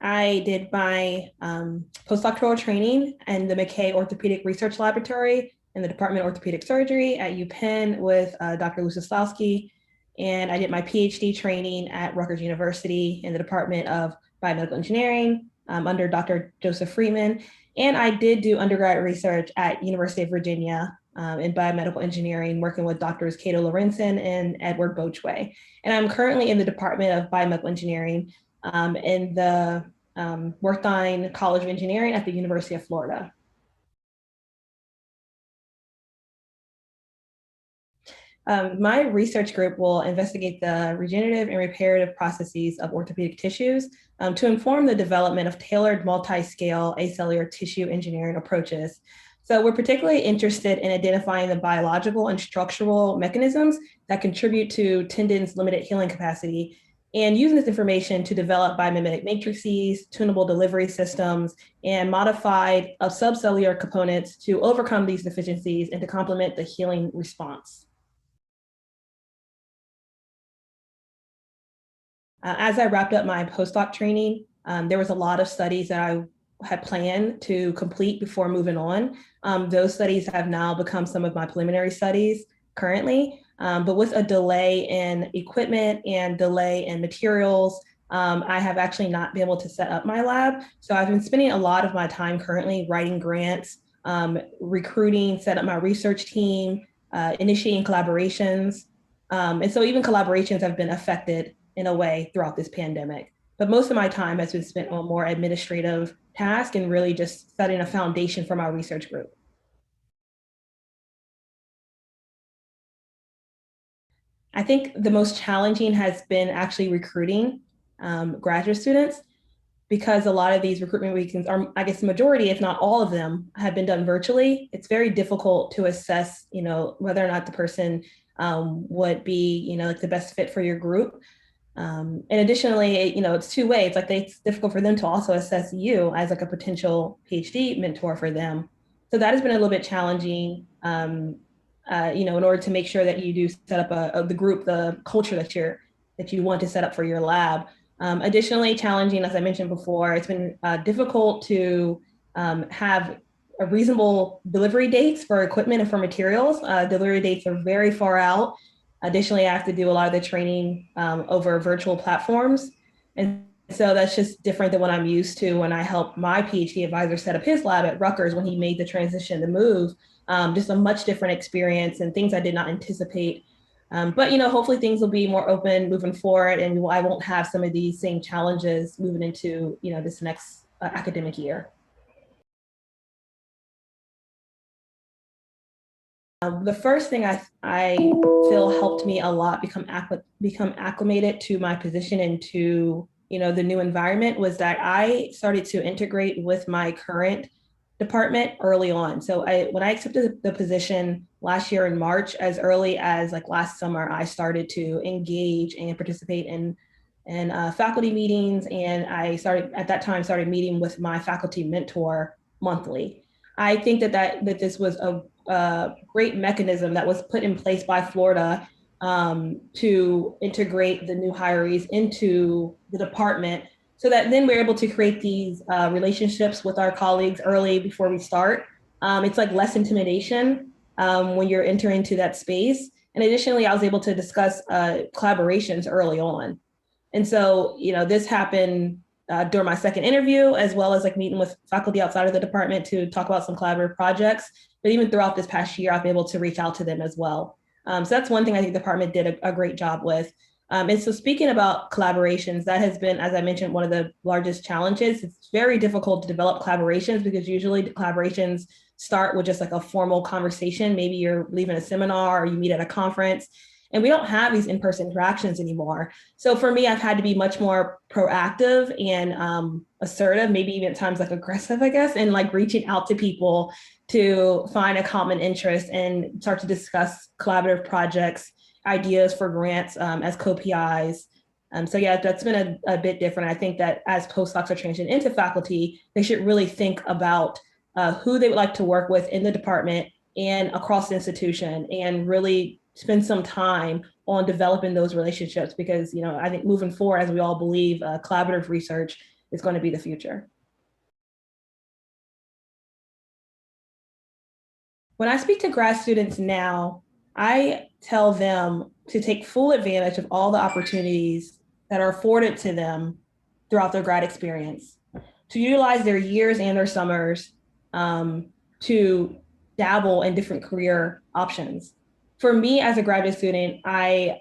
I did my postdoctoral training in the McKay Orthopedic Research Laboratory in the Department of Orthopedic Surgery at UPenn with Dr. Lusoslawski. And I did my PhD training at Rutgers University in the Department of Biomedical Engineering under Dr. Joseph Friedman. And I did do undergrad research at University of Virginia in biomedical engineering, working with Doctors Cato Lorenzen and Edward Bochway. And I'm currently in the Department of Biomedical Engineering in the Wertheim College of Engineering at the University of Florida. My research group will investigate the regenerative and reparative processes of orthopedic tissues to inform the development of tailored multi-scale acellular tissue engineering approaches. So we're particularly interested in identifying the biological and structural mechanisms that contribute to tendons' limited healing capacity and using this information to develop biomimetic matrices, tunable delivery systems, and modified subcellular components to overcome these deficiencies and to complement the healing response. As I wrapped up my postdoc training, there was a lot of studies that I had planned to complete before moving on. Those studies have now become some of my preliminary studies currently, but with a delay in equipment and delay in materials, I have actually not been able to set up my lab. So I've been spending a lot of my time currently writing grants, recruiting, set up my research team, initiating collaborations. And so even collaborations have been affected in a way throughout this pandemic. But most of my time has been spent on more administrative tasks and really just setting a foundation for my research group. I think the most challenging has been actually recruiting graduate students because a lot of these recruitment weekends are, I guess the majority, if not all of them, have been done virtually. It's very difficult to assess, whether or not the person would be, like the best fit for your group. And additionally, it's two ways. Like it's difficult for them to also assess you as like a potential PhD mentor for them. So that has been a little bit challenging, in order to make sure that you do set up the group, the culture that you want to set up for your lab. Additionally, challenging, as I mentioned before, it's been difficult to have a reasonable delivery dates for equipment and for materials. Delivery dates are very far out. Additionally, I have to do a lot of the training over virtual platforms. And so that's just different than what I'm used to when I helped my PhD advisor set up his lab at Rutgers when he made the transition to move. Just a much different experience and things I did not anticipate. But hopefully things will be more open moving forward, and I won't have some of these same challenges moving into this next academic year. The first thing I feel helped me a lot become acclimated to my position and to the new environment was that I started to integrate with my current department early on. So when I accepted the position last year in March, as early as like last summer, I started to engage and participate in faculty meetings, and I started meeting with my faculty mentor monthly. I think that this was a great mechanism that was put in place by Florida to integrate the new hirees into the department, so that then we're able to create these relationships with our colleagues early before we start. It's like less intimidation when you're entering into that space. And additionally, I was able to discuss collaborations early on. And so, this happened during my second interview, as well as like meeting with faculty outside of the department to talk about some collaborative projects. But even throughout this past year, I've been able to reach out to them as well. So that's one thing I think the department did a great job with. And so speaking about collaborations, that has been, as I mentioned, one of the largest challenges. It's very difficult to develop collaborations because usually the collaborations start with just like a formal conversation. Maybe you're leaving a seminar or you meet at a conference, and we don't have these in-person interactions anymore. So for me, I've had to be much more proactive and assertive, maybe even at times like aggressive, I guess, and like reaching out to people to find a common interest and start to discuss collaborative projects, ideas for grants as co-PIs. So yeah, that's been a bit different. I think that as postdocs are transitioning into faculty, they should really think about who they would like to work with in the department and across the institution, and really spend some time on developing those relationships, because I think moving forward, as we all believe, collaborative research is going to be the future. When I speak to grad students now, I tell them to take full advantage of all the opportunities that are afforded to them throughout their grad experience, to utilize their years and their summers to dabble in different career options. For me as a graduate student, I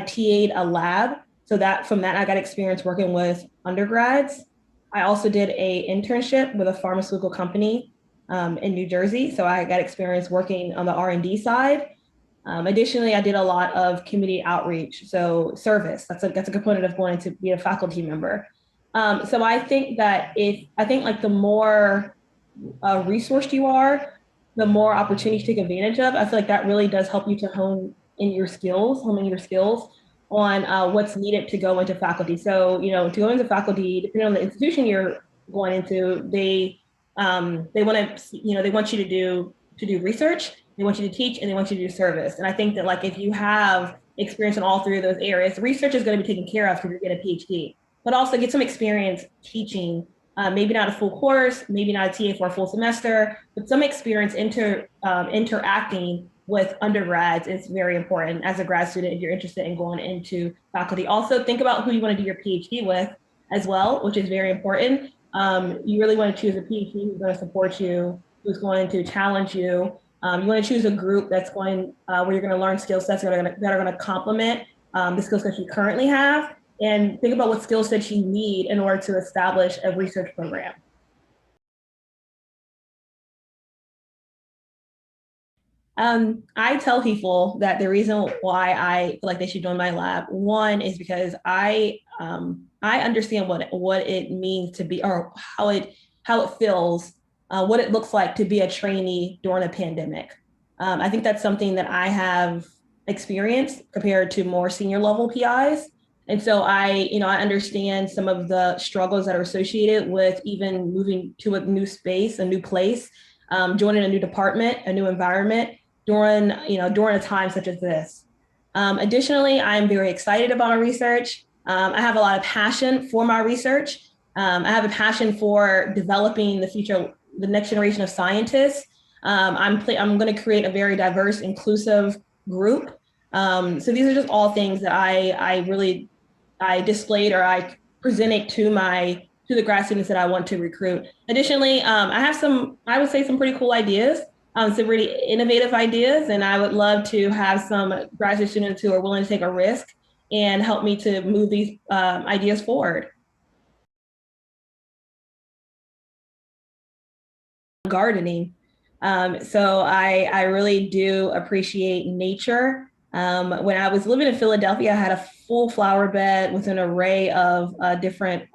TA'd a lab, so that from that I got experience working with undergrads. I also did a internship with a pharmaceutical company in New Jersey, so I got experience working on the R&D side. Additionally, I did a lot of community outreach, so service. That's a component of going to be a faculty member. So I think that like the more resourced you are, the more opportunities to take advantage of. I feel like that really does help you to hone in your skills on what's needed to go into faculty. So, to go into faculty, depending on the institution you're going into, they want they want you to do research, they want you to teach, and they want you to do service. And I think that like if you have experience in all three of those areas, research is going to be taken care of because you're getting a PhD, but also get some experience teaching. Maybe not a full course, maybe not a TA for a full semester, but some experience interacting with undergrads is very important as a grad student if you're interested in going into faculty. Also, think about who you want to do your PhD with as well, which is very important. You really want to choose a PhD who's going to support you, who's going to challenge you. You want to choose a group that's going where you're going to learn skill sets that are going to complement the skill sets you currently have, and think about what skill sets you need in order to establish a research program. I tell people that the reason why I feel like they should join my lab, one is because I understand what it means to be, or how it feels, what it looks like to be a trainee during a pandemic. I think that's something that I have experienced compared to more senior level PIs. And so I understand some of the struggles that are associated with even moving to a new space, a new place, joining a new department, a new environment during a time such as this. Additionally, I'm very excited about my research. I have a lot of passion for my research. I have a passion for developing the next generation of scientists. I'm going to create a very diverse, inclusive group. So these are just all things that I displayed or I presented to the grad students that I want to recruit. Additionally, I have I would say some pretty cool ideas, some really innovative ideas, and I would love to have some graduate students who are willing to take a risk and help me to move these ideas forward. Gardening. So I really do appreciate nature. When I was living in Philadelphia, I had a full flower bed with an array of different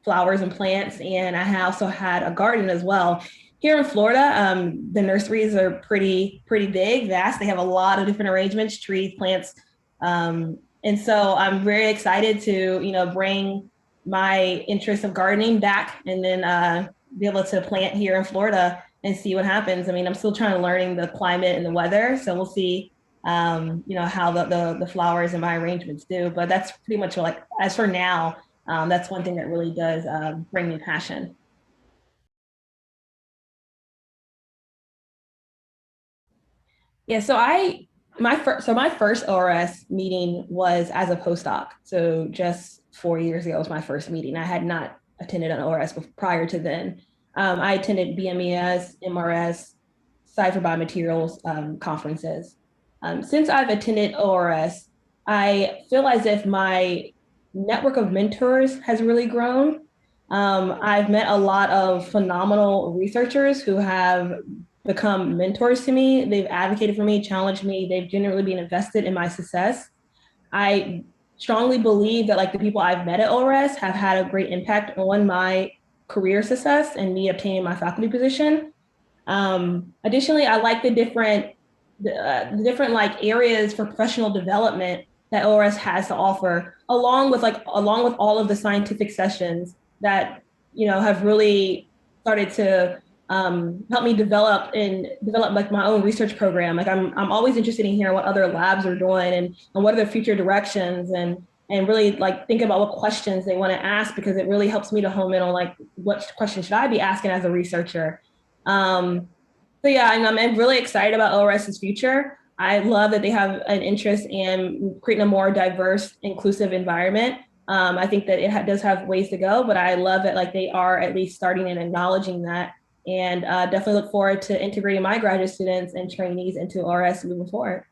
flowers and plants, and I also had a garden as well. Here in Florida, the nurseries are pretty big, vast. They have a lot of different arrangements, trees, plants, and so I'm very excited to bring my interest of gardening back, and then be able to plant here in Florida and see what happens. I mean, I'm still trying to learning the climate and the weather, so we'll see how the flowers and my arrangements do. But that's pretty much like, as for now, that's one thing that really does bring me passion. Yeah, so my first ORS meeting was as a postdoc. So just 4 years ago was my first meeting. I had not attended an ORS prior to then. I attended BMES, MRS, Cypher Biomaterials conferences. Since I've attended ORS, I feel as if my network of mentors has really grown. I've met a lot of phenomenal researchers who have become mentors to me. They've advocated for me, challenged me. They've genuinely been invested in my success. I strongly believe that like the people I've met at ORS have had a great impact on my career success and me obtaining my faculty position. Additionally, I like the different like areas for professional development that ORS has to offer, along with all of the scientific sessions that have really started to help me develop like my own research program. Like I'm always interested in hearing what other labs are doing and what are their future directions. And and really like think about what questions they want to ask, because it really helps me to hone in on like what questions should I be asking as a researcher. So yeah, and I'm really excited about ORS's future. I love that they have an interest in creating a more diverse, inclusive environment. I think that it does have ways to go, but I love that like they are at least starting and acknowledging that, and definitely look forward to integrating my graduate students and trainees into ORS moving forward.